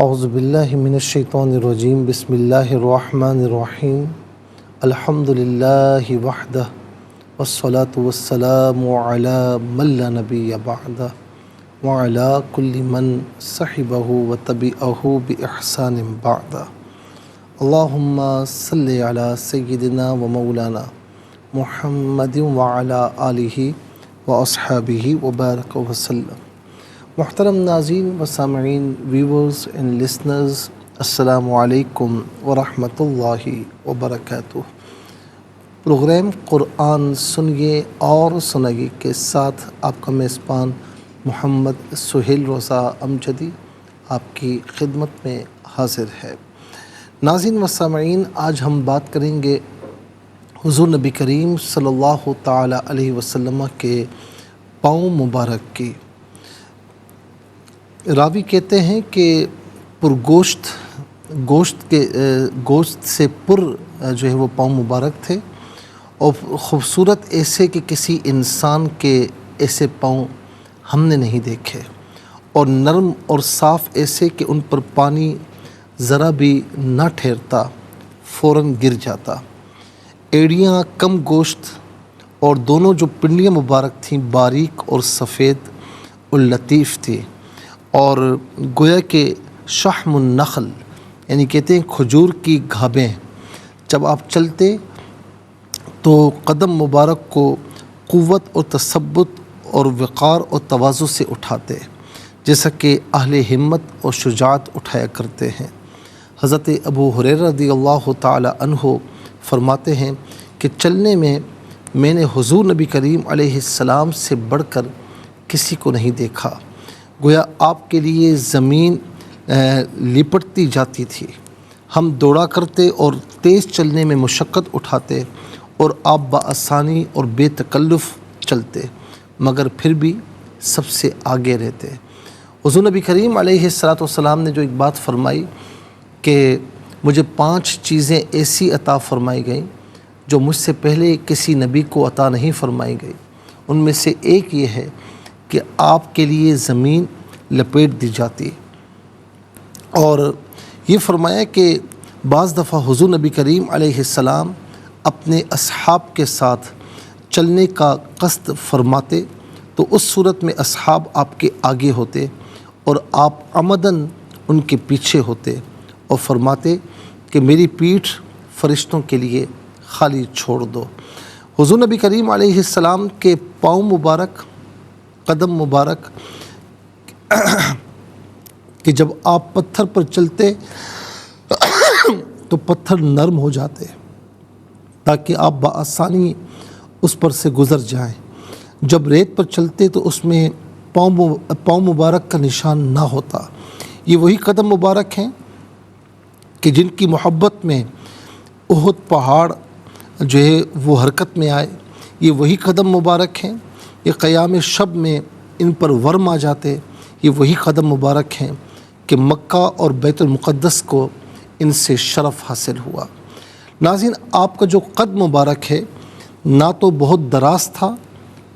اعوذ باللہ من الشیطان الرجیم بسم اللہ الرحمن الرحیم الحمد للہ وحدہ والصلاة والسلام علی من لا نبی بعدہ وعلی کل من صحبہ وتبعہ بإحسان بعدہ اللہم صلی علی سیدنا و مولانا محمد وعلی آلہ واصحابہ وبارک وسلم۔ محترم ناظرین و سامعین، ویورز اینڈ لسنرز، السلام علیکم ورحمۃ اللہ وبرکاتہ۔ پروگرام قرآن سنیے اور سنائیے کے ساتھ آپ کا میزبان محمد سہیل رضا امجدی آپ کی خدمت میں حاضر ہے۔ ناظرین و سامعین، آج ہم بات کریں گے حضور نبی کریم صلی اللہ تعالی علیہ وسلم کے پاؤں مبارک کی۔ راوی کہتے ہیں کہ گوشت سے پر جو ہے وہ پاؤں مبارک تھے، اور خوبصورت ایسے کہ کسی انسان کے ایسے پاؤں ہم نے نہیں دیکھے، اور نرم اور صاف ایسے کہ ان پر پانی ذرا بھی نہ ٹھہرتا، فوراً گر جاتا۔ ایڑیاں کم گوشت اور دونوں جو پنڈلیاں مبارک تھیں باریک اور سفید اور لطیف تھی، اور گویا کہ شحم النخل یعنی کہتے ہیں کھجور کی گھابیں، جب آپ چلتے تو قدم مبارک کو قوت اور تثبت اور وقار اور تواضع سے اٹھاتے، جیسا کہ اہل ہمت اور شجاعت اٹھایا کرتے ہیں۔ حضرت ابو ہریرہ رضی اللہ تعالی عنہ فرماتے ہیں کہ چلنے میں نے حضور نبی کریم علیہ السلام سے بڑھ کر کسی کو نہیں دیکھا، گویا آپ کے لیے زمین لپٹتی جاتی تھی۔ ہم دوڑا کرتے اور تیز چلنے میں مشقت اٹھاتے، اور آپ بآسانی اور بے تکلف چلتے، مگر پھر بھی سب سے آگے رہتے۔ حضور نبی کریم علیہ السلام نے جو ایک بات فرمائی کہ مجھے 5 چیزیں ایسی عطا فرمائی گئیں جو مجھ سے پہلے کسی نبی کو عطا نہیں فرمائی گئی، ان میں سے ایک یہ ہے کہ آپ کے لیے زمین لپیٹ دی جاتی، اور یہ فرمایا کہ بعض دفعہ حضور نبی کریم علیہ السلام اپنے اصحاب کے ساتھ چلنے کا قصد فرماتے تو اس صورت میں اصحاب آپ کے آگے ہوتے اور آپ عمدن ان کے پیچھے ہوتے، اور فرماتے کہ میری پیٹھ فرشتوں کے لیے خالی چھوڑ دو۔ حضور نبی کریم علیہ السلام کے پاؤں مبارک، قدم مبارک کہ جب آپ پتھر پر چلتے تو پتھر نرم ہو جاتے تاکہ آپ بآسانی اس پر سے گزر جائیں، جب ریت پر چلتے تو اس میں پاؤں مبارک کا نشان نہ ہوتا۔ یہ وہی قدم مبارک ہیں کہ جن کی محبت میں احد پہاڑ جو ہے وہ حرکت میں آئے، یہ وہی قدم مبارک ہیں، یہ قیام شب میں ان پر ورم آ جاتے، یہ وہی قدم مبارک ہیں کہ مکہ اور بیت المقدس کو ان سے شرف حاصل ہوا۔ ناظرین، آپ کا جو قد مبارک ہے نہ تو بہت دراز تھا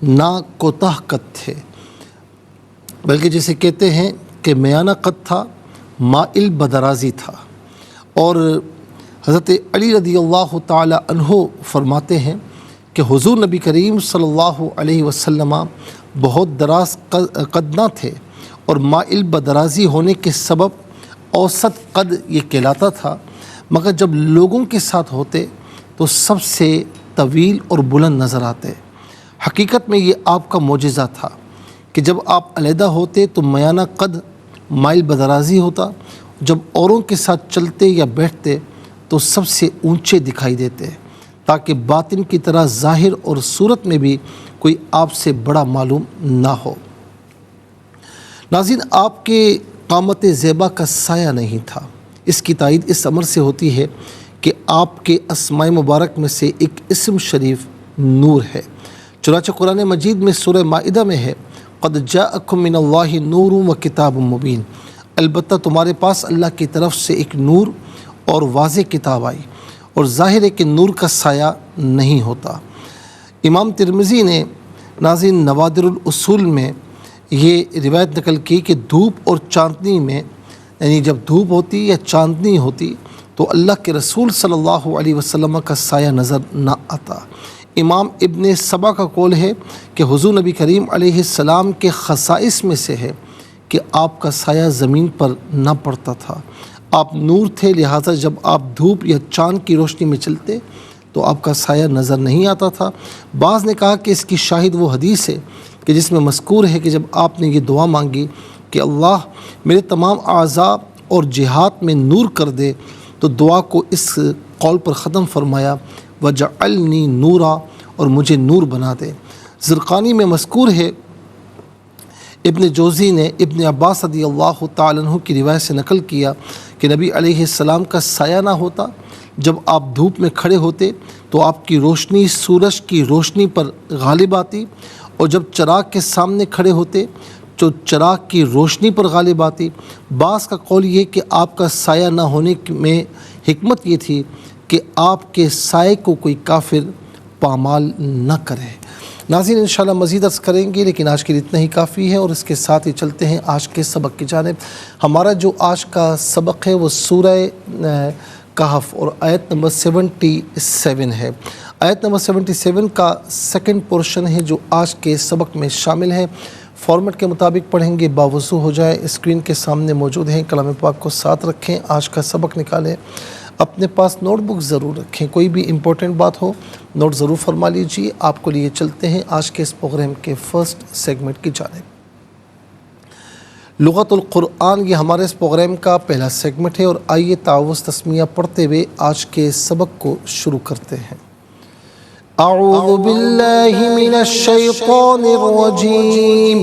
نہ کوتاہ قد تھے، بلکہ جسے کہتے ہیں کہ میانہ قد تھا، مائل بدرازی تھا۔ اور حضرت علی رضی اللہ تعالی عنہ فرماتے ہیں کہ حضور نبی کریم صلی اللہ علیہ وسلم بہت دراز قد نہ تھے، اور مائل بدرازی ہونے کے سبب اوسط قد یہ کہلاتا تھا، مگر جب لوگوں کے ساتھ ہوتے تو سب سے طویل اور بلند نظر آتے۔ حقیقت میں یہ آپ کا معجزہ تھا کہ جب آپ علیحدہ ہوتے تو میانہ قد مائل بدرازی ہوتا، جب اوروں کے ساتھ چلتے یا بیٹھتے تو سب سے اونچے دکھائی دیتے، تاکہ باطن کی طرح ظاہر اور صورت میں بھی کوئی آپ سے بڑا معلوم نہ ہو۔ ناظرین، آپ کے قامت زیبا کا سایہ نہیں تھا۔ اس کی تائید اس امر سے ہوتی ہے کہ آپ کے اسماء مبارک میں سے ایک اسم شریف نور ہے، چنانچہ قرآن مجید میں سورہ مائدہ میں ہے قد جاءکم من اللہ نور و کتاب مبین، البتہ تمہارے پاس اللہ کی طرف سے ایک نور اور واضح کتاب آئی، اور ظاہر ہے کہ نور کا سایہ نہیں ہوتا۔ امام ترمذی نے ناظرین نوادر الاصول میں یہ روایت نقل کی کہ دھوپ اور چاندنی میں یعنی جب دھوپ ہوتی یا چاندنی ہوتی تو اللہ کے رسول صلی اللہ علیہ وسلم کا سایہ نظر نہ آتا۔ امام ابن سبا کا قول ہے کہ حضور نبی کریم علیہ السلام کے خصائص میں سے ہے کہ آپ کا سایہ زمین پر نہ پڑتا تھا۔ آپ نور تھے، لہٰذا جب آپ دھوپ یا چاند کی روشنی میں چلتے تو آپ کا سایہ نظر نہیں آتا تھا۔ بعض نے کہا کہ اس کی شاہد وہ حدیث ہے کہ جس میں مذکور ہے کہ جب آپ نے یہ دعا مانگی کہ اللہ میرے تمام اعضاء اور جہات میں نور کر دے، تو دعا کو اس قول پر ختم فرمایا وجعلنی نورا، اور مجھے نور بنا دے۔ زرقانی میں مذکور ہے، ابن جوزی نے ابن عباس رضی اللہ تعالیٰ عنہ کی روایت سے نقل کیا کہ نبی علیہ السلام کا سایہ نہ ہوتا، جب آپ دھوپ میں کھڑے ہوتے تو آپ کی روشنی سورج کی روشنی پر غالب آتی، اور جب چراغ کے سامنے کھڑے ہوتے تو چراغ کی روشنی پر غالب آتی۔ بعض کا قول یہ کہ آپ کا سایہ نہ ہونے میں حکمت یہ تھی کہ آپ کے سائے کو کوئی کافر پامال نہ کرے۔ ناظرین انشاءاللہ مزید عرض کریں گے، لیکن آج کے لیے اتنا ہی کافی ہے، اور اس کے ساتھ ہی چلتے ہیں آج کے سبق کی جانب۔ ہمارا جو آج کا سبق ہے وہ سورہ کہف اور آیت نمبر 77 ہے۔ آیت نمبر 77 کا سیکنڈ پورشن ہے جو آج کے سبق میں شامل ہے۔ فارمیٹ کے مطابق پڑھیں گے، باوضو ہو جائے، اسکرین کے سامنے موجود ہیں، کلام پاک کو ساتھ رکھیں، آج کا سبق نکالیں، اپنے پاس نوٹ بک ضرور رکھیں، کوئی بھی امپورٹنٹ بات ہو نوٹ ضرور فرما لیجیے۔ آپ کو لیے چلتے ہیں آج کے اس پروگرام کے فرسٹ سیگمنٹ کی جانب۔ لغت القرآن یہ ہمارے اس پروگرام کا پہلا سیگمنٹ ہے، اور آئیے تعوذ تسمیہ پڑھتے ہوئے آج کے سبق کو شروع کرتے ہیں۔ اعوذ باللہ من الشیطان الرجیم،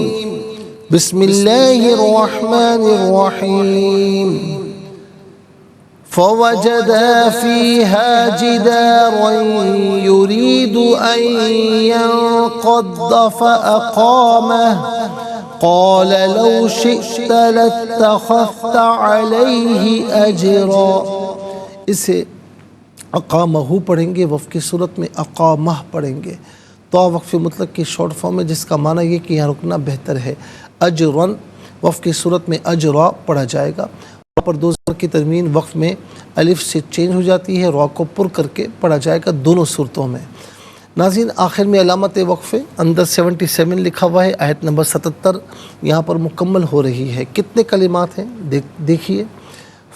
بسم اللہ الرحمن الرحیم۔ فوجدا فيها جدارا يريد أن ينقض فأقامه قال لو شئت لاتخذت عليه أجرا۔ اسے اقامہ پڑھیں گے، وقف کی صورت میں اقامہ پڑھیں گے، تو وقف مطلق کی شارٹ فارم ہے، جس کا معنی یہ کہ یہاں رکنا بہتر ہے۔ اجرن وقف کی صورت میں اجرا پڑھا جائے گا، پر دو زبر کی ترمیم وقف میں الف سے چینج ہو جاتی ہے، را کو پر کر کے پڑھا جائے گا دونوں صورتوں میں۔ ناظرین آخر میں علامت وقف اندر 77 لکھا ہوا ہے، آیت نمبر 77 یہاں پر مکمل ہو رہی ہے۔ کتنے کلمات ہیں دیکھیے،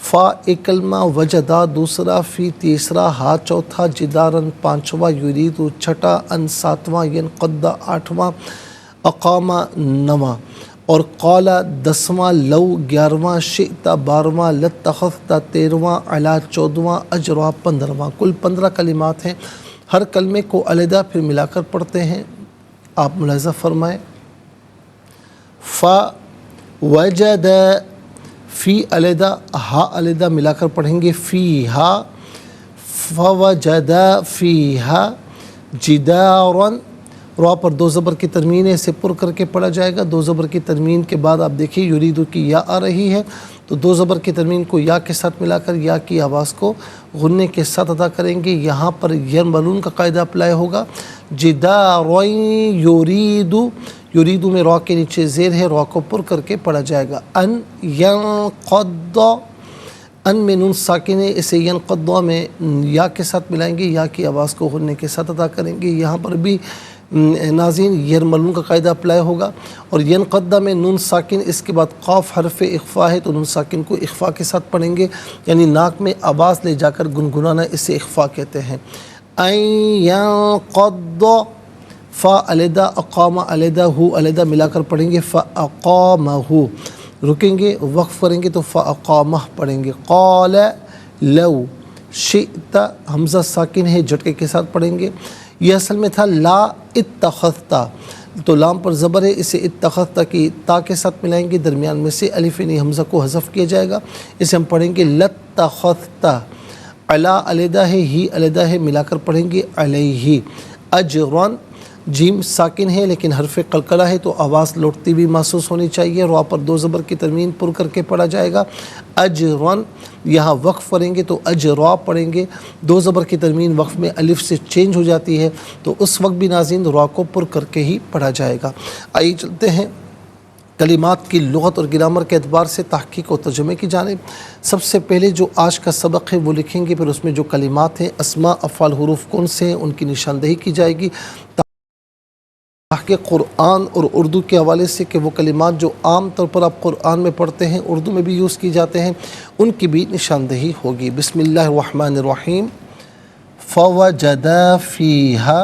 فا ایک کلمہ، وجدا دوسرا، فی تیسرا، ہا چوتھا، جدارن پانچواں، یرید چھٹا، ان ساتواں، ینقض آٹھواں، اقامہ نواں، اور قالا 10واں، لو 11واں، شئت 12واں، لاتخذت 13واں، علی 14واں، اجرا 15واں۔ کل 15 کلمات ہیں، ہر کلمے کو علیحدہ پھر ملا کر پڑھتے ہیں، آپ ملاحظہ فرمائیں۔ فا وجد، فی علیحدہ، ہا علیحدہ ملا کر پڑھیں گے، فی ہا، فوجد فیہا جدارا، را پر دو زبر کی ترمین ہے، اسے پر کر کے پڑھا جائے گا۔ دو زبر کی ترمین کے بعد آپ دیکھیے یریدو کی یا آ رہی ہے، تو دو زبر کی ترمین کو یا کے ساتھ ملا کر یا کی آواز کو غنّے کے ساتھ ادا کریں گے۔ یہاں پر ینبلون کا قاعدہ اپلائی ہوگا۔ جدارن یریدو، یریدو میں را کے نیچے زیر ہے، را کو پر کر کے پڑھا جائے گا۔ ان ینقض، ان میں نون ساکن ہے، اسے ینقض میں یا کے ساتھ ملائیں گے، یا کی آواز کو غنّے کے ساتھ ادا کریں گے۔ یہاں پر بھی ناظرین یرملون کا قاعدہ اپلائی ہوگا، اور ینقض میں نون ساکن، اس کے بعد قاف حرف اخفا ہے تو نون ساکن کو اخفا کے ساتھ پڑھیں گے، یعنی ناک میں آواز لے جا کر گنگنانا، اسے اخفا کہتے ہیں۔ این ینقض، فا علیحدہ، اقامہ علیحدہ، ہو علیحدہ ملا کر پڑھیں گے، فاقامہ، رکیں گے وقف کریں گے تو فاقامہ پڑھیں گے۔ قال لو شئت، حمزہ ساکن ہے، جھٹکے کے ساتھ پڑھیں گے۔ یہ اصل میں تھا لا اتخذتا، تو لام پر زبر ہے، اسے اتخذتا کی تا کے ساتھ ملائیں گے، درمیان میں سے الف یعنی حمزہ کو حذف کیا جائے گا، اسے ہم پڑھیں گے لاتخذتا۔ علا علیحدہ ہے، ہی علیحدہ ہے، ملا کر پڑھیں گے علیہ۔ اجرن، جیم ساکن ہے لیکن حرف قلقلہ ہے تو آواز لوٹتی بھی محسوس ہونی چاہیے، را پر دو زبر کی ترمیم پر کر کے پڑھا جائے گا۔ اجرن، یہاں وقف کریں گے تو اجرا پڑھیں گے، دو زبر کی ترمیم وقف میں الف سے چینج ہو جاتی ہے تو اس وقت بھی ناظرین را کو پر کر کے ہی پڑھا جائے گا۔ آئیے چلتے ہیں کلمات کی لغت اور گرامر کے اعتبار سے تحقیق و ترجمے کی جانب سب سے پہلے جو آج کا سبق ہے وہ لکھیں گے، پھر اس میں جو کلمات ہیں، اسماء، افعال، حروف کون سے ہیں، ان کی نشاندہی کی جائے گی، تاکہ قرآن اور اردو کے حوالے سے کہ وہ کلمات جو عام طور پر آپ قرآن میں پڑھتے ہیں اردو میں بھی یوز کی جاتے ہیں ان کی بھی نشاندہی ہوگی۔ بسم اللہ الرحمن الرحیم۔ فَوَجَدَا فِيهَا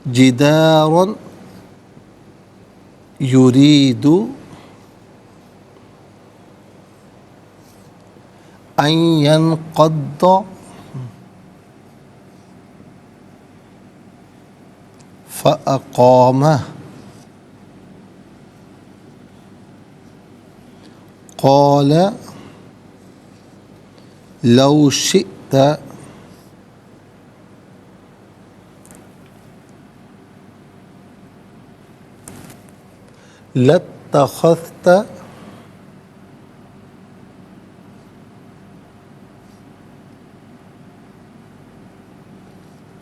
جِدَارًا يُرِيدُ أن ينقض فأقامه قال لو شئت لاتخذت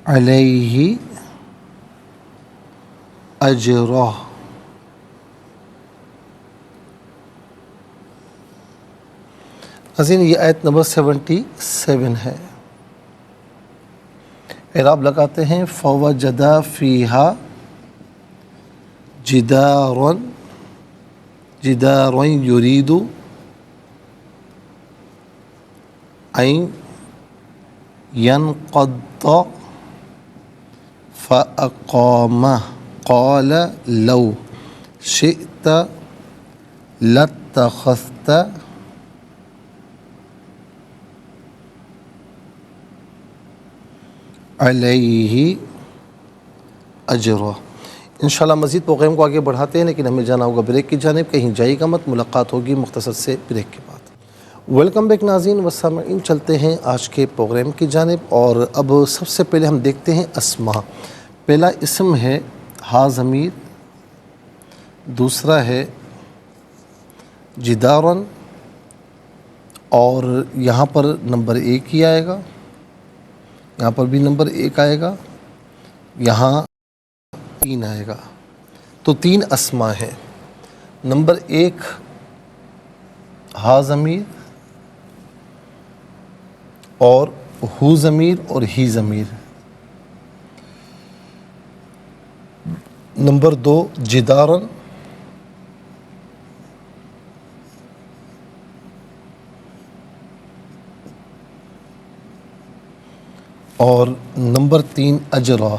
علیہ اجرہ۔ ناظرین یہ آیت نمبر 77 ہے۔ اعراب لگاتے ہیں فوجدا فیہا جدارا یرید ان ينقض فأقامه قال لو شئت لاتخذت علیہ اجرا۔ انشاءاللہ مزید پروگرام کو آگے بڑھاتے ہیں، لیکن ہمیں جانا ہوگا بریک کی جانب، کہیں جائے گا مت، ملاقات ہوگی مختصر سے بریک کے بعد۔ ویلکم بیک ناظرین و سامعین، چلتے ہیں آج کے پروگرام کی جانب، اور اب سب سے پہلے ہم دیکھتے ہیں اسماء۔ پہلا اسم ہے ہا ضمیر، دوسرا ہے جدارن، اور یہاں پر نمبر 1 ہی آئے گا، یہاں پر بھی نمبر 1 آئے گا، یہاں 3 آئے گا، تو 3 اسماء ہیں۔ نمبر 1 ہا ضمیر اور ہو ضمیر اور ہی ضمیر۔ نمبر 2 جدارن اور نمبر 3 اجرا۔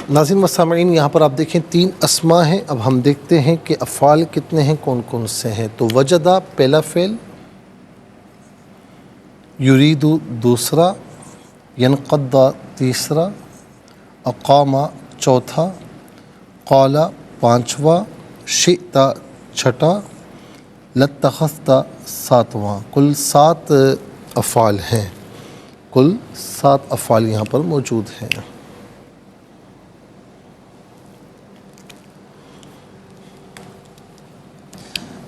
ناظرین و سامعین، یہاں پر آپ دیکھیں 3 اسماء ہیں۔ اب ہم دیکھتے ہیں کہ افعال کتنے ہیں، کون کون سے ہیں۔ تو وجدہ پہلا فعل، یرید دوسرا، ینقض تیسرا، اقامہ چوتھا، قال پانچواں، شئت چھٹا، لاتخذت ساتواں۔ کل 7 افعال ہیں، کل 7 افعال یہاں پر موجود ہیں۔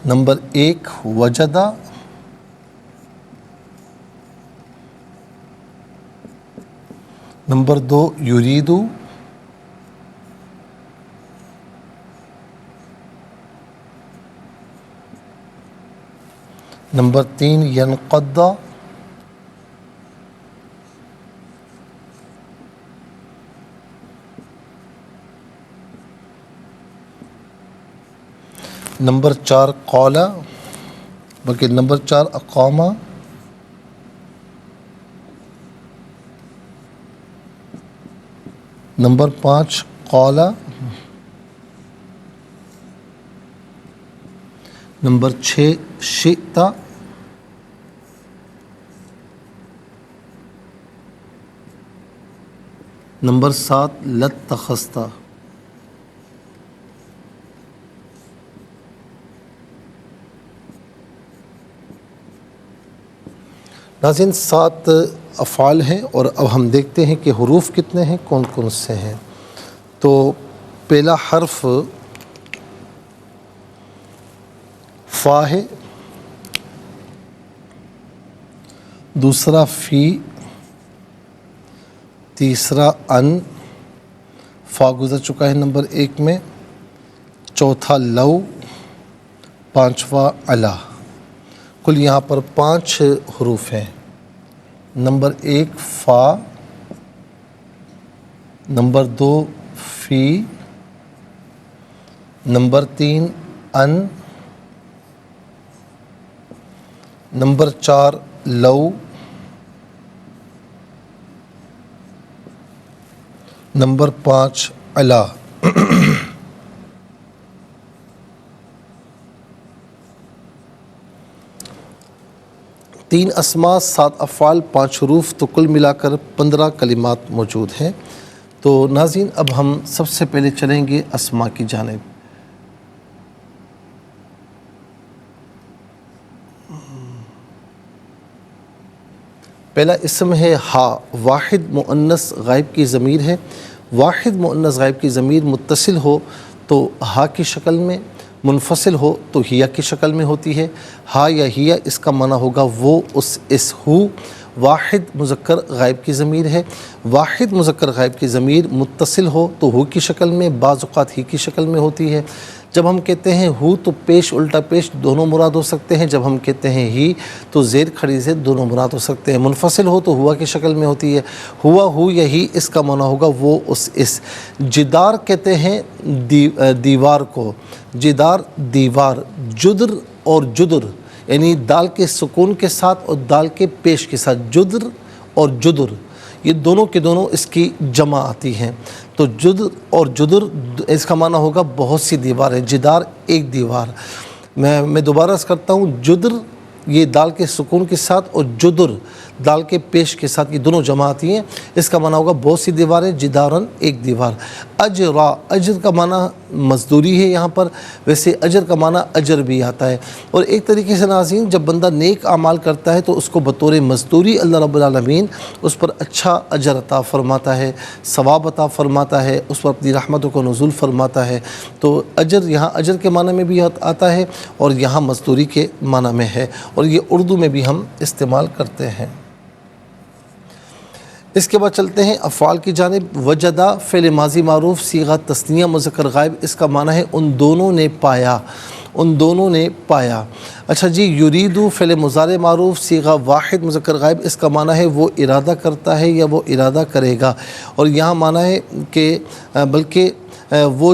نمبر 1 وجدہ، نمبر 2 یرید، نمبر 3 ینقض، نمبر 4 قال، بلکہ نمبر 4 اقامہ، نمبر 5 قال، نمبر 6 شئت، نمبر 7 لاتخذت۔ ناظرین 7 افعال ہیں، اور اب ہم دیکھتے ہیں کہ حروف کتنے ہیں، کون کون سے ہیں۔ تو پہلا حرف فا ہے، دوسرا فی، تیسرا ان، فا گزر چکا ہے نمبر 1 میں، چوتھا لو، پانچواں علا۔ کل یہاں پر 5 حروف ہیں۔ نمبر 1 فا، نمبر 2 فی، نمبر 3 ان، نمبر 4 لو، نمبر 5 علا۔ 3 اسماء، 7 افعال، 5 حروف، تو کل ملا کر 15 کلمات موجود ہیں۔ تو ناظرین اب ہم سب سے پہلے چلیں گے اسماء کی جانب۔ پہلا اسم ہے ہا، واحد مؤنث غائب کی ضمیر ہے۔ واحد مؤنث غائب کی ضمیر متصل ہو تو ہا کی شکل میں، منفصل ہو تو ہیا کی شکل میں ہوتی ہے۔ ہا یا ہیا اس کا معنی ہوگا وہ، اس ہو۔ واحد مذکر غائب کی ضمیر ہے۔ واحد مذکر غائب کی ضمیر متصل ہو تو ہو کی شکل میں، بعض اوقات ہی کی شکل میں ہوتی ہے۔ جب ہم کہتے ہیں ہو تو پیش الٹا پیش دونوں مراد ہو سکتے ہیں۔ جب ہم کہتے ہیں ہی تو زیر کھڑی زیر دونوں مراد ہو سکتے ہیں۔ منفصل ہو تو ہوا کی شکل میں ہوتی ہے۔ ہوا، ہو یا ہی اس کا معنی ہوگا وہ، اس۔ جدار کہتے ہیں دیوار کو، جدار دیوار۔ جدر اور جدر یعنی دال کے سکون کے ساتھ اور دال کے پیش کے ساتھ، جدر اور جدر یہ دونوں کے دونوں اس کی جمع آتی ہیں۔ تو جدر اور جدر اس کا معنی ہوگا بہت سی دیواریں، جدار ایک دیوار۔ میں دوبارہ عرض کرتا ہوں، جدر یہ دال کے سکون کے ساتھ اور جدر دال کے پیش کے ساتھ، یہ دونوں جمع آتی ہیں۔ اس کا معنی ہوگا بہت سی دیواریں، جدارن ایک دیوار۔ اجرا، اجر کا معنی مزدوری ہے یہاں پر، ویسے اجر کا معنی اجر بھی آتا ہے۔ اور ایک طریقے سے ناظرین جب بندہ نیک اعمال کرتا ہے تو اس کو بطور مزدوری اللہ رب العالمین اس پر اچھا اجر عطا فرماتا ہے، ثواب عطا فرماتا ہے، اس پر اپنی رحمتوں کو نزول فرماتا ہے۔ تو اجر یہاں اجر کے معنی میں بھی آتا ہے اور یہاں مزدوری کے معنی میں ہے، اور یہ اردو میں بھی ہم استعمال کرتے ہیں۔ اس کے بعد چلتے ہیں افعال کی جانب۔ وجدہ فعل ماضی معروف صیغہ تثنیہ مذکر غائب، اس کا معنی ہے ان دونوں نے پایا، ان دونوں نے پایا۔ اچھا جی، یریدو فعل مضارع معروف صیغہ واحد مذکر غائب، اس کا معنی ہے وہ ارادہ کرتا ہے یا وہ ارادہ کرے گا، اور یہاں معنی ہے کہ بلکہ وہ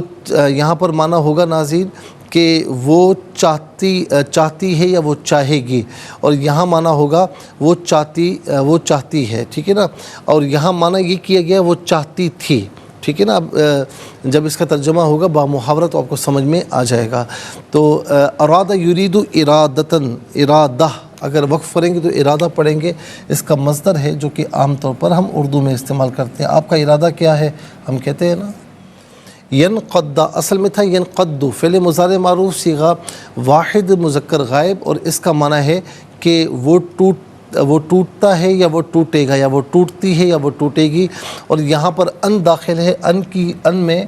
یہاں پر معنی ہوگا ناظرین کہ وہ چاہتی ہے یا وہ چاہے گی، اور یہاں معنی ہوگا وہ چاہتی ہے، ٹھیک ہے نا۔ اور یہاں معنی یہ کیا گیا وہ چاہتی تھی، ٹھیک ہے نا۔ اب جب اس کا ترجمہ ہوگا بامحاورہ تو آپ کو سمجھ میں آ جائے گا۔ تو ارادہ یرید ارادتاً، ارادہ اگر وقف کریں گے تو ارادہ پڑھیں گے، اس کا مصدر ہے جو کہ عام طور پر ہم اردو میں استعمال کرتے ہیں۔ آپ کا ارادہ کیا ہے ہم کہتے ہیں نا، ینقد، اصل میں تھا ینقد، فعل مضارع معروف صیغہ واحد مذکر غائب، اور اس کا معنی ہے کہ وہ ٹوٹتا ہے یا وہ ٹوٹے گا، یا وہ ٹوٹتی ہے یا وہ ٹوٹے گی۔ اور یہاں پر ان داخل ہے، ان میں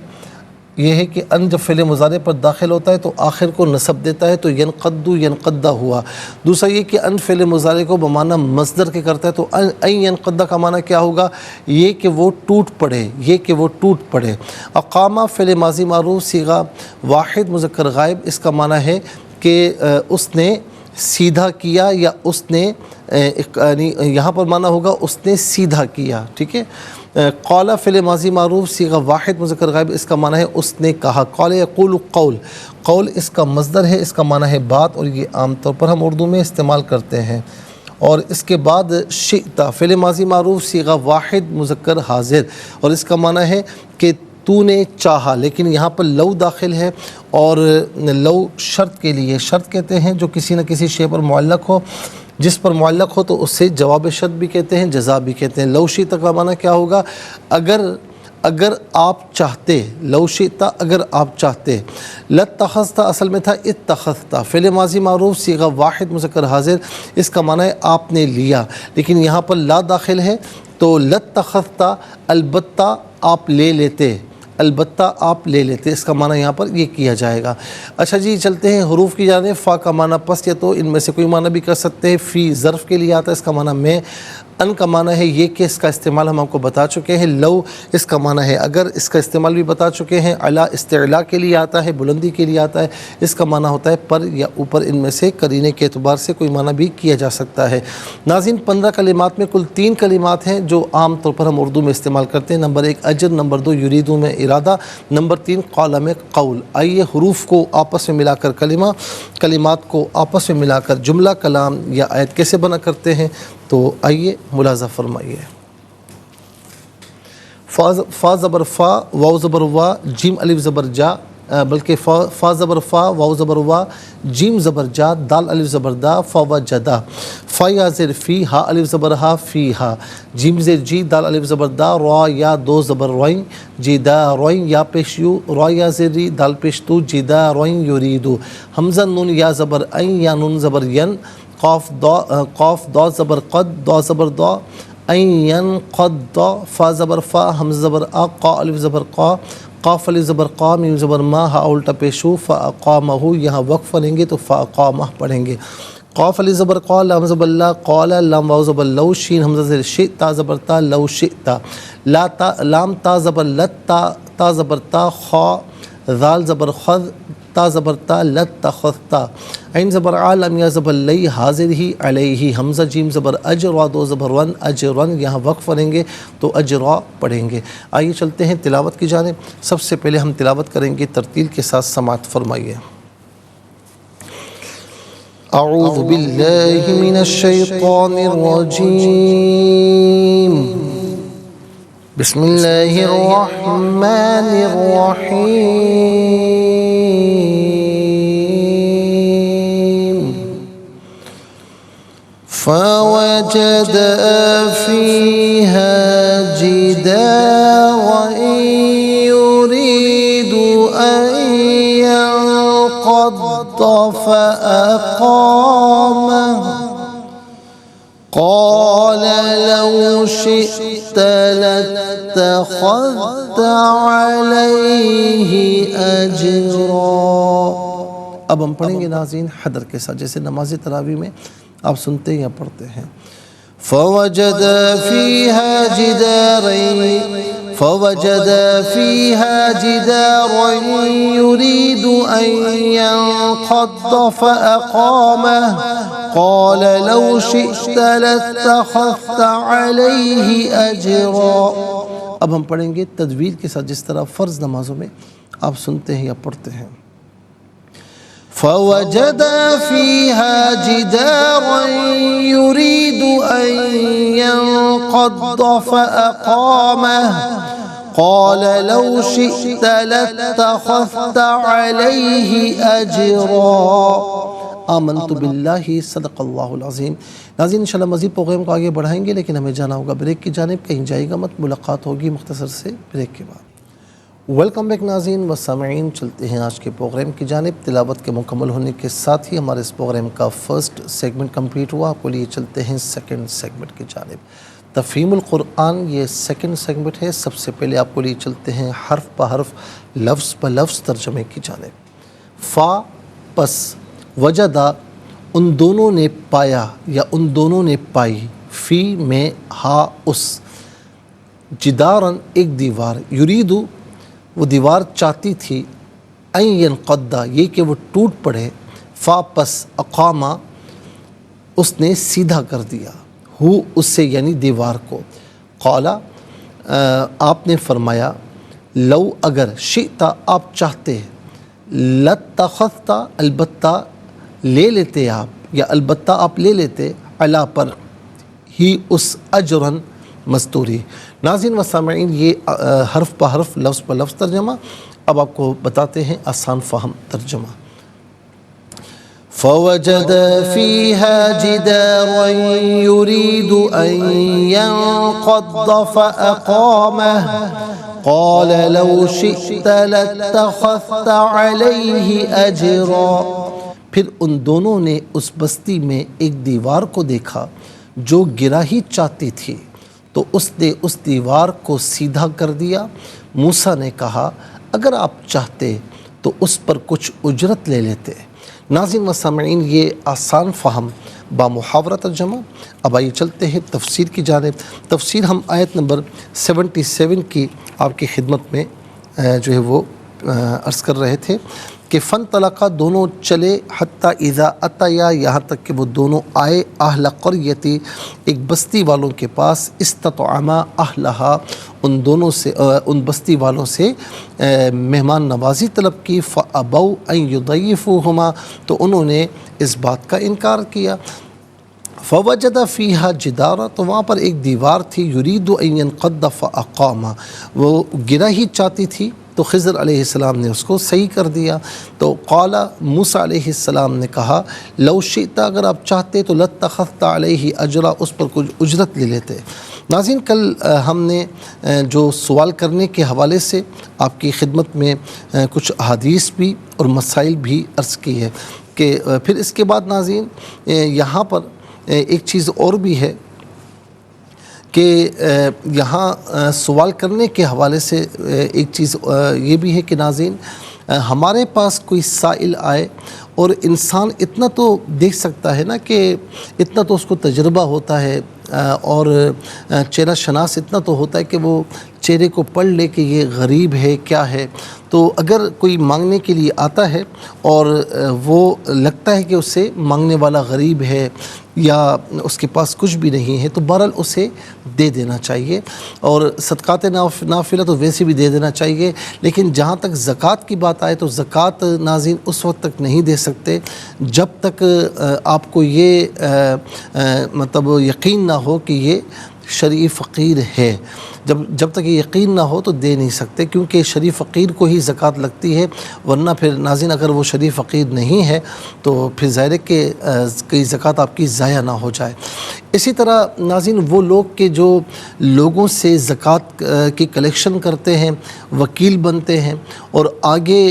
یہ ہے کہ ان جب فعل مضارع پر داخل ہوتا ہے تو آخر کو نصب دیتا ہے، تو ینقد ینقدہ ہوا۔ دوسرا یہ کہ ان فعل مضارع کو بمعنی مصدر کے کرتا ہے، تو ان ینقدہ کا معنی کیا ہوگا، یہ کہ وہ ٹوٹ پڑے، یہ کہ وہ ٹوٹ پڑے۔ اقامہ فعل ماضی معروف صیغہ واحد مذکر غائب، اس کا معنی ہے کہ اس نے سیدھا کیا، یا اس نے یہاں پر معنی ہوگا اس نے سیدھا کیا، ٹھیک ہے۔ قال فعل ماضی معروف صیغہ واحد مذکر غائب، اس کا معنی ہے اس نے کہا۔ قال یقول قول، قول اس کا مصدر ہے، اس کا معنی ہے بات، اور یہ عام طور پر ہم اردو میں استعمال کرتے ہیں۔ اور اس کے بعد شئت فعل ماضی معروف صیغہ واحد مذکر حاضر، اور اس کا معنی ہے کہ تو نے چاہا، لیکن یہاں پر لو داخل ہے، اور لو شرط کے لیے، شرط کہتے ہیں جو کسی نہ کسی شے پر معلق ہو، جس پر معلق ہو تو اس سے جواب شرط بھی کہتے ہیں، جزا بھی کہتے ہیں۔ لو شئت کا معنی کیا ہوگا، اگر آپ چاہتے، لو شئت اگر آپ چاہتے۔ لاتخذت اصل میں تھا اتخذت، فعل ماضی معروف صیغہ واحد مذکر حاضر، اس کا معنی ہے آپ نے لیا، لیکن یہاں پر لا داخل ہے، تو لاتخذت البتہ آپ لے لیتے، البتہ آپ لے لیتے، اس کا معنی یہاں پر یہ کیا جائے گا۔ اچھا جی چلتے ہیں حروف کی جانب۔ فا کا معنی پس یا تو، ان میں سے کوئی معنی بھی کر سکتے ہیں۔ فی ظرف کے لیے آتا ہے، اس کا معنی میں۔ ان کا معنی ہے یہ کہ، اس کا استعمال ہم آپ کو بتا چکے ہیں۔ لو اس کا معنی ہے اگر، اس کا استعمال بھی بتا چکے ہیں۔ علا استعلاء کے لیے آتا ہے، بلندی کے لیے آتا ہے، اس کا معنی ہوتا ہے پر یا اوپر، ان میں سے قرینے کے اعتبار سے کوئی معنی بھی کیا جا سکتا ہے۔ ناظرین 15 کلمات میں کل 3 کلمات ہیں جو عام طور پر ہم اردو میں استعمال کرتے ہیں۔ نمبر 1 اجر، نمبر 2 یریدو میں ارادہ، نمبر 3 قال میں قول۔ آئیے حروف کو آپس میں ملا کر کلمات کو آپس میں ملا کر جملہ، کلام یا آیت کیسے بنا کرتے ہیں، تو آئیے ملاحظہ فرمائیے۔ فا زبر فا، واو زبر وا، جیم الف زبر جا، بلکہ فا زبر فا، واو زبر وا، جیم زبر جا، دال الف زبر دا، فا و جدا۔ فا یا زر فی، ہا الف زبر ہا، فی ہا۔ جیم زر جی، دال الف زبر دا، را یا دو زبر روئیں، جی دا روئیں، یا پیش یو، را یا زری، دال پیش تو، جی دا روئیں یریدو۔ حمزہ نون یا زبر این، یا نون زبر ین، قاف دا زبر قد، دا زبر دا، این قد دا، فا زبر فا، حمزہ زبر آ، قا الف زبر قا، قاف الف زبر قا، میم زبر ما، ہا الٹا پیشو، فا اقامہ، یہاں وقف پڑھیں گے تو فا اقامہ پڑھیں گے۔ قاف الف زبر قا، لام زبر لا، قال، لام واو زبر لو، شین حمزہ زبر شئ، تا زبر تا، لو شئتا، لام تا زبر لت، تا زبر تا، خا ذال زبر خذ، تا زبر تا، لت تخذتا، عین زبر آ، لام یا زبر لی، حاضر ہی، علیہ، حمزہ جیم زبر اج، را دو زبر ون، اجرن، یہاں وقف پڑھیں گے تو اجرا پڑھیں گے۔ آئیے چلتے ہیں تلاوت کی جانب۔ سب سے پہلے ہم تلاوت کریں گے، ترتیل کے ساتھ سماعت فرمائیے۔ اعوذ باللہ من الشیطان الرجیم، بسم اللہ الرحمن الرحیم۔ فوجد فیہا جدارا یرید ان ينقض فأقامه، قال لو شئت لاتخذت عليه أجرا۔ اب ہم پڑھیں گے ناظرین حدر کے ساتھ، جیسے نماز تراویح میں آپ سنتے ہیں یا پڑھتے ہیں۔ فوجد فيها جدارا يريد أن ينقض فأقامه، قال لو شئت لاتخذت عليه أجرا۔ اب ہم پڑھیں گے تجوید کے ساتھ، جس طرح فرض نمازوں میں آپ سنتے ہیں یا پڑھتے ہیں۔ فوجد فيها جدارا يريد أن ينقض فأقامه، قال لو شئت لاتخذت عليه أجرا۔ آمنت باللہ، صدق اللہ العظیم۔ ناظرین انشاءاللہ مزید پروگرام کو آگے بڑھائیں گے، لیکن ہمیں جانا ہوگا بریک کی جانب، کہیں جائے گا مت، ملاقات ہوگی مختصر سے بریک کے بعد۔ ویلکم بیک ناظرین و سامعین، چلتے ہیں آج کے پروگرام کی جانب۔ تلاوت کے مکمل ہونے کے ساتھ ہی ہمارے اس پروگرام کا فرسٹ سیگمنٹ کمپلیٹ ہوا۔ آپ کو لیے چلتے ہیں سیکنڈ سیگمنٹ کی جانب۔ تفہیم القرآن یہ سیکنڈ سیگمنٹ ہے۔ سب سے پہلے آپ کو لیے چلتے ہیں حرف بہ حرف، لفظ بہ لفظ ترجمے کی جانب۔ فا پس، وجدہ ان دونوں نے پایا یا ان دونوں نے پائی، فی میں، ہا اس، جدارن ایک دیوار، یریدو وہ دیوار چاہتی تھی، این ینقض یہ کہ وہ ٹوٹ پڑے، فا پس، اقامہ اس نے سیدھا کر دیا، ہو اس سے یعنی دیوار کو، قالا آپ نے فرمایا، لو اگر، شئتا آپ چاہتے، لاتخذتا البتہ لے لیتے آپ، یا البتہ آپ لے لیتے، علا پر، ہی اس، اجرن مزدوری۔ ناظرین و سامعین یہ حرف پہ حرف، لفظ پہ لفظ ترجمہ۔ اب آپ کو بتاتے ہیں آسان فہم ترجمہ۔ فوجد فيها جدارا يريد أن ينقض فأقامه، قال لو شئت لاتخذت عليه أجرا۔ پھر ان دونوں نے اس بستی میں ایک دیوار کو دیکھا جو گرا ہی چاہتی تھی، تو اس نے اس دیوار کو سیدھا کر دیا، موسیٰ نے کہا اگر آپ چاہتے تو اس پر کچھ اجرت لے لیتے۔ ناظرین و سامعین، یہ آسان فہم با محاورہ ترجمہ۔ اب آئیے چلتے ہیں تفسیر کی جانب۔ تفسیر ہم آیت نمبر 77 کی آپ کی خدمت میں جو ہے وہ عرض کر رہے تھے کہ فانطلقا، دونوں چلے، حتی اذا اتیا، یہاں تک کہ وہ دونوں آئے، اہل قریتی، ایک بستی والوں کے پاس، استطعما اہلہا، ان بستی والوں سے مہمان نوازی طلب کی، فابوا ان یضیفوہما، تو انہوں نے اس بات کا انکار کیا۔ فوجد فیہا جدارا، تو وہاں پر ایک دیوار تھی، یرید ان ینقض فاقامہ، وہ گرا ہی چاہتی تھی، تو خضر علیہ السلام نے اس کو صحیح کر دیا۔ تو قال، موسیٰ علیہ السلام نے کہا، لو شئت، اگر آپ چاہتے تو لاتخذت علیہ اجرا، اس پر کچھ اجرت لے لیتے۔ ناظرین، کل ہم نے جو سوال کرنے کے حوالے سے آپ کی خدمت میں کچھ احادیث بھی اور مسائل بھی عرض کی ہے کہ پھر اس کے بعد ناظرین یہاں پر ایک چیز اور بھی ہے کہ یہاں سوال کرنے کے حوالے سے ایک چیز یہ بھی ہے کہ ناظرین، ہمارے پاس کوئی سائل آئے اور انسان اتنا تو دیکھ سکتا ہے نا کہ اتنا تو اس کو تجربہ ہوتا ہے اور چہرہ شناس اتنا تو ہوتا ہے کہ وہ چہرے کو پڑھ لے کہ یہ غریب ہے کیا ہے۔ تو اگر کوئی مانگنے کے لیے آتا ہے اور وہ لگتا ہے کہ اسے مانگنے والا غریب ہے یا اس کے پاس کچھ بھی نہیں ہے، تو بہرحال اسے دے دینا چاہیے، اور صدقات نافلہ تو ویسے بھی دے دینا چاہیے۔ لیکن جہاں تک زکوٰۃ کی بات آئے تو زکوٰۃ ناظرین اس وقت تک نہیں دے سکتے جب تک آپ کو یہ مطلب یقین نہ ہو کہ یہ شرعی فقیر ہے۔ جب تک یہ یقین نہ ہو تو دے نہیں سکتے، کیونکہ شرعی فقیر کو ہی زکوٰۃ لگتی ہے، ورنہ پھر ناظرین اگر وہ شرعی فقیر نہیں ہے تو پھر ظاہر ہے کہ کئی زکوٰۃ آپ کی ضائع نہ ہو جائے۔ اسی طرح ناظرین وہ لوگ کہ جو لوگوں سے زکوٰۃ کی کلیکشن کرتے ہیں، وکیل بنتے ہیں اور آگے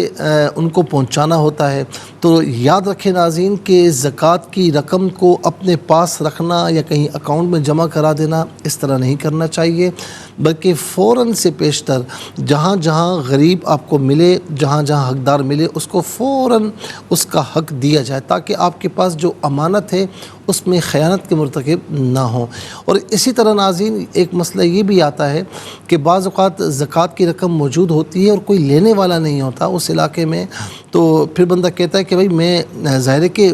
ان کو پہنچانا ہوتا ہے، تو یاد رکھیں ناظرین کہ زکوٰۃ کی رقم کو اپنے پاس رکھنا یا کہیں اکاؤنٹ میں جمع کرا دینا اس طرح نہیں کرنا چاہیے، بلکہ فوراً سے پیشتر جہاں جہاں غریب آپ کو ملے، جہاں جہاں حقدار ملے، اس کو فوراً اس کا حق دیا جائے، تاکہ آپ کے پاس جو امانت ہے اس میں خیانت کے مرتکب نہ ہوں۔ اور اسی طرح ناظرین ایک مسئلہ یہ بھی آتا ہے کہ بعض اوقات زکوٰۃ کی رقم موجود ہوتی ہے اور کوئی لینے والا نہیں ہوتا اس علاقے میں، تو پھر بندہ کہتا ہے کہ بھائی میں ظاہر ہے کہ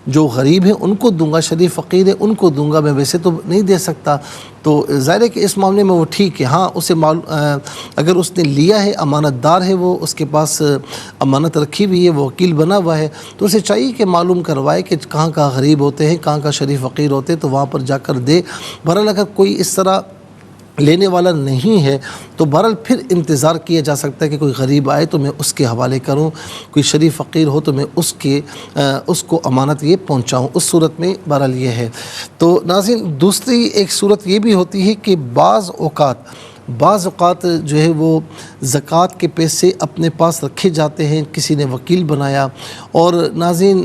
جو غریب ہیں ان کو دوں گا، شرعی فقیر ہے ان کو دوں گا، میں ویسے تو نہیں دے سکتا۔ تو ظاہر ہے کہ اس معاملے میں وہ ٹھیک ہے، ہاں اسے اگر اس نے لیا ہے، امانت دار ہے، وہ اس کے پاس امانت رکھی ہوئی ہے، وہ وکیل بنا ہوا ہے، تو اسے چاہیے کہ معلوم کروائے کہ کہاں کہاں غریب ہوتے ہیں، کہاں کہاں شرعی فقیر ہوتے ہیں، تو وہاں پر جا کر دے۔ بہرحال اگر کوئی اس طرح لینے والا نہیں ہے تو بہرحال پھر انتظار کیا جا سکتا ہے کہ کوئی غریب آئے تو میں اس کے حوالے کروں، کوئی شریف فقیر ہو تو میں اس کو امانت یہ پہنچاؤں، اس صورت میں بہرحال یہ ہے۔ تو ناظرین دوسری ایک صورت یہ بھی ہوتی ہے کہ بعض اوقات جو ہے وہ زکوٰۃ کے پیسے اپنے پاس رکھے جاتے ہیں، کسی نے وکیل بنایا اور ناظرین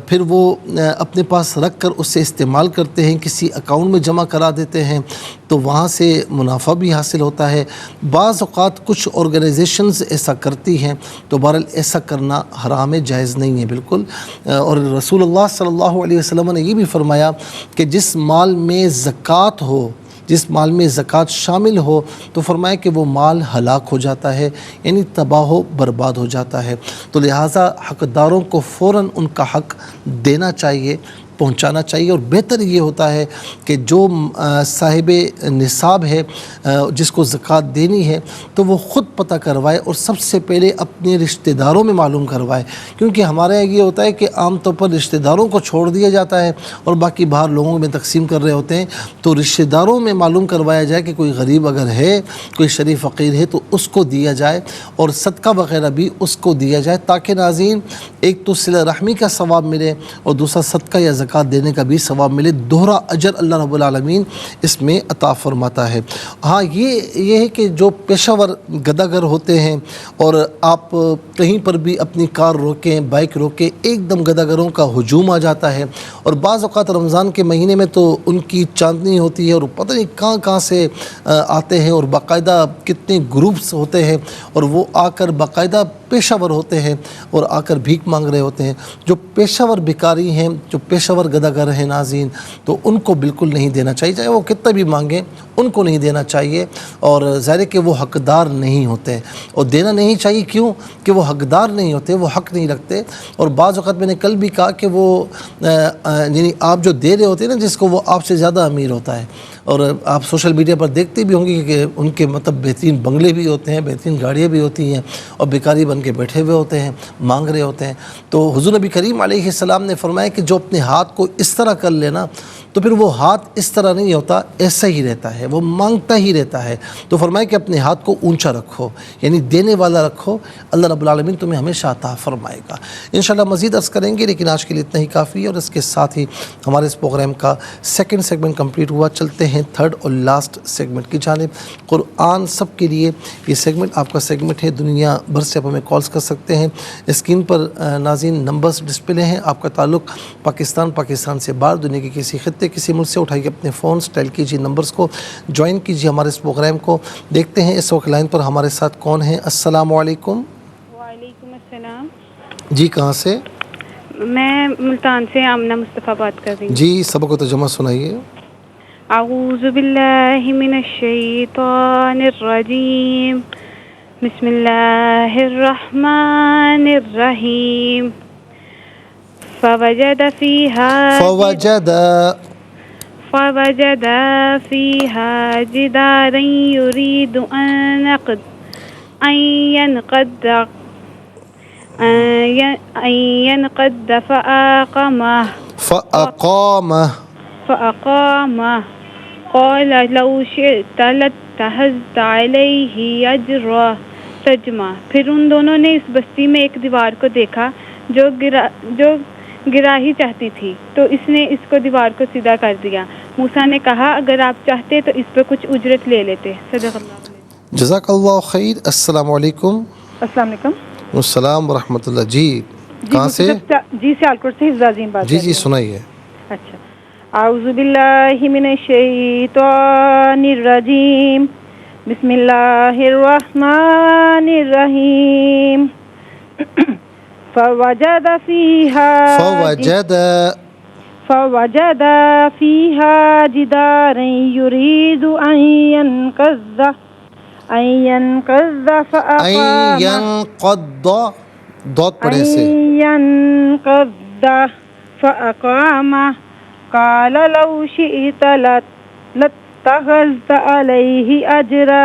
پھر وہ اپنے پاس رکھ کر اسے استعمال کرتے ہیں، کسی اکاؤنٹ میں جمع کرا دیتے ہیں، تو وہاں سے منافع بھی حاصل ہوتا ہے۔ بعض اوقات کچھ آرگنائزیشنز ایسا کرتی ہیں، تو بہرحال ایسا کرنا حرام ہے، جائز نہیں ہے بالکل۔ اور رسول اللہ صلی اللہ علیہ وسلم نے یہ بھی فرمایا کہ جس مال میں زکوٰۃ ہو، جس مال میں زکوٰۃ شامل ہو، تو فرمایا کہ وہ مال ہلاک ہو جاتا ہے، یعنی تباہ و برباد ہو جاتا ہے۔ تو لہٰذا حقداروں کو فوراً ان کا حق دینا چاہیے، پہنچانا چاہیے، اور بہتر یہ ہوتا ہے کہ جو صاحب نصاب ہے جس کو زکوٰۃ دینی ہے تو وہ خود پتہ کروائے اور سب سے پہلے اپنے رشتہ داروں میں معلوم کروائے، کیونکہ ہمارے یہاں یہ ہوتا ہے کہ عام طور پر رشتہ داروں کو چھوڑ دیا جاتا ہے اور باقی باہر لوگوں میں تقسیم کر رہے ہوتے ہیں۔ تو رشتہ داروں میں معلوم کروایا جائے کہ کوئی غریب اگر ہے، کوئی شریف فقیر ہے، تو اس کو دیا جائے اور صدقہ وغیرہ بھی اس کو دیا جائے، تاکہ ناظرین ایک تو صلہ رحمی کا ثواب ملے اور دوسرا صدقہ یا زکوٰۃ دینے کا بھی ثواب ملے، دوہرا اجر اللہ رب العالمین اس میں عطا فرماتا ہے۔ ہاں یہ ہے کہ جو پیشہ ور گداگر ہوتے ہیں اور آپ کہیں پر بھی اپنی کار روکیں، بائک روکیں، ایک دم گداگروں کا ہجوم آ جاتا ہے، اور بعض اوقات رمضان کے مہینے میں تو ان کی چاندنی ہوتی ہے اور پتہ نہیں کہاں سے آتے ہیں، اور باقاعدہ کتنے گروپس ہوتے ہیں اور وہ آ کر باقاعدہ پیشہ ور ہوتے ہیں اور آ کر بھیک مانگ رہے ہوتے ہیں۔ جو پیشہ ور بھکاری ہیں، جو پیشہ ور گداگر ہیں ناظرین، تو ان کو بالکل نہیں دینا چاہیے، چاہے وہ کتنا بھی مانگیں ان کو نہیں دینا چاہیے، اور ظاہر ہے کہ وہ حقدار نہیں ہوتے، اور دینا نہیں چاہیے کیوں کہ وہ حقدار نہیں ہوتے، وہ حق نہیں رکھتے۔ اور بعض اوقات میں نے کل بھی کہا کہ وہ یعنی آپ جو دے رہے ہوتے ہیں نا جس کو، وہ آپ سے زیادہ امیر ہوتا ہے، اور آپ سوشل میڈیا پر دیکھتے بھی ہوں گے کہ ان کے مطلب بہترین بنگلے بھی ہوتے ہیں، بہترین گاڑیاں بھی ہوتی ہیں، اور بیکاری بن کے بیٹھے ہوئے ہوتے ہیں، مانگ رہے ہوتے ہیں۔ تو حضور نبی کریم علیہ السلام نے فرمایا کہ جو اپنے ہاتھ کو اس طرح کر لینا تو پھر وہ ہاتھ اس طرح نہیں ہوتا، ایسا ہی رہتا ہے، وہ مانگتا ہی رہتا ہے۔ تو فرمایا کہ اپنے ہاتھ کو اونچا رکھو، یعنی دینے والا رکھو، اللہ رب العالمین تمہیں ہمیشہ عطا فرمائے گا۔ انشاءاللہ مزید عرض کریں گے، لیکن آج کے لیے اتنا ہی کافی ہے، اور اس کے ساتھ ہی ہمارے اس پروگرام کا سیکنڈ سیگمنٹ کمپلیٹ ہوا۔ چلتے ہیں تھرڈ اور لاسٹ سیگمنٹ کی جانب۔ قرآن سب کے لیے یہ سیگمنٹ آپ کا سیگمنٹ ہے، دنیا بھر سے آپ ہمیں کالز کر سکتے ہیں۔ اسکرین پر ناظرین نمبرز ڈسپلے ہیں، آپ کا تعلق پاکستان سے باہر دنیا کے کسی خطے کسی ملک سے، اٹھائیے اپنے فون، ڈائل کیجیے نمبرز کو، جوائن کیجیے ہمارے اس پروگرام کو۔ دیکھتے ہیں اس وقت لائن پر ہمارے ساتھ کون ہیں۔ السلام علیکم۔ وعلیکم السلام۔ جی کہاں سے؟ میں ملتان سے آمنہ مصطفیٰ بات کر رہی ہوں۔ جی سبق و ترجمہ سنائیے۔ اعوذ باللہ من الشیطان الرجیم، بسم اللہ الرحمن الرحیم۔ فوجد فيها جدارا يريد أن ينقض فأقامه قال لو شئت لاتخذت عليه أجرا۔ ترجمہ، پھر ان دونوں نے اس بستی میں ایک دیوار کو دیکھا جو گرا ہی چاہتی تھی، تو اس نے اس کو دیوار کو سیدھا کر دیا۔ موسیٰ نے کہا اگر آپ چاہتے تو اس پہ کچھ اجرت لے لیتے۔ صدق اللہ۔ جزاک اللہ خیر۔ السلام علیکم۔ السلام علیکم۔ السلام ورحمۃ اللہ۔ جی کہاں سے؟ جی سیالکوٹ سے حفظ عظیم بات۔ جی سنائیے۔ اچھا، اعوذ باللہ من الشیطان الرجیم، بسم اللہ الرحمن الرحیم۔ فوجد فيها جدارا يريد أن ينقض فأقامه قال لو شئت لاتخذت عليه أجرا۔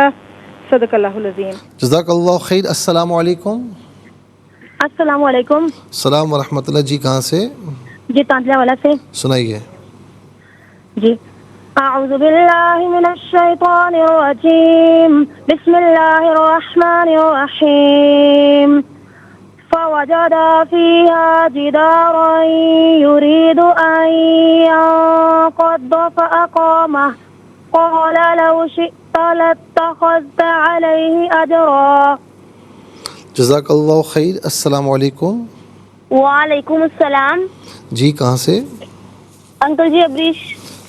صدق اللہ العظیم۔ جزاک اللہ خیر۔ السلام علیکم۔ السلام علیکم۔ السلام ورحمۃ اللہ۔ جی کہاں سے؟ جی تانتلہ والا سے۔ سنائیے۔ جی، اعوذ باللہ من الشیطان الرجیم، بسم اللہ الرحمن الرحیم۔ فوجد فيها جدارا يريد أن ينقض فأقامه قال لو شئت لاتخذت عليه أجرا۔ جزاک اللہ خیر۔ السلام علیکم۔ وعلیکم السلام۔ جی کہاں سے؟ انکل جی ابریش۔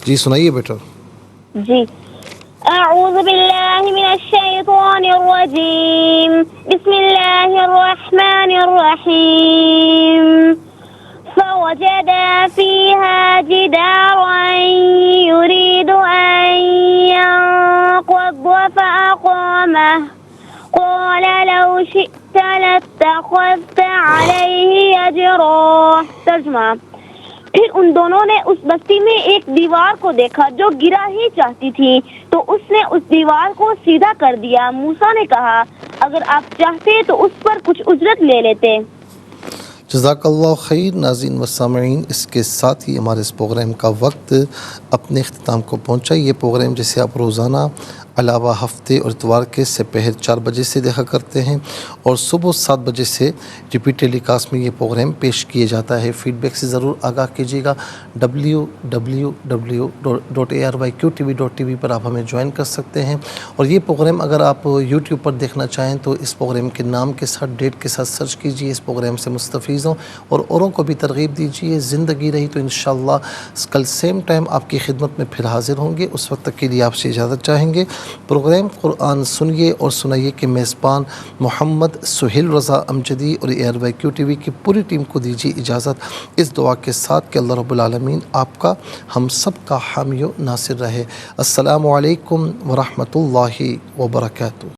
جی سنائیے بیٹا۔ جی، اعوذ باللہ من الشیطان الرجیم، بسم اللہ الرحمن الرحیم۔ فوجد فيها جدارا يريد أن ينقض فأقامه قال لو شئت لاتخذت عليه أجرا۔ ترجمہ، پھر ان دونوں نے اس بستی میں ایک دیوار کو دیکھا جو گرا ہی چاہتی تھی، تو اس نے اس دیوار کو سیدھا کر دیا۔ موسیٰ نے کہا اگر آپ چاہتے تو اس پر کچھ اجرت لے لیتے۔ جزاک اللہ خیر۔ ناظرین و سامعین، اس کے ساتھ ہی ہمارے اس پروگرام کا وقت اپنے اختتام کو پہنچا۔ یہ پروگرام جسے آپ روزانہ علاوہ ہفتے اور اتوار کے سپہر 4 بجے سے دیکھا کرتے ہیں اور صبح 7 بجے سے ریپیٹ ٹیلی کاسٹ میں یہ پروگرام پیش کیا جاتا ہے۔ فیڈ بیک سے ضرور آگاہ کیجیے گا۔ www.arYQTV.tv پر آپ ہمیں جوائن کر سکتے ہیں، اور یہ پروگرام اگر آپ یوٹیوب پر دیکھنا چاہیں تو اس پروگرام کے نام کے ساتھ ڈیٹ کے ساتھ سرچ کیجیے، اس پروگرام سے مستفیض ہوں اور اوروں کو بھی ترغیب دیجیے۔ زندگی رہی تو انشاءاللہ کل سیم ٹائم آپ کی خدمت میں پھر حاضر ہوں گے۔ اس وقت تک کے لیے آپ سے اجازت چاہیں گے۔ پروگرام قرآن سنیے اور سنائیے کے میزبان محمد سہیل رضا امجدی اور ARYQTV کی پوری ٹیم کو دیجیے اجازت، اس دعا کے ساتھ کہ اللہ رب العالمین آپ کا ہم سب کا حامی و ناصر رہے۔ السلام علیکم ورحمۃ اللہ وبرکاتہ۔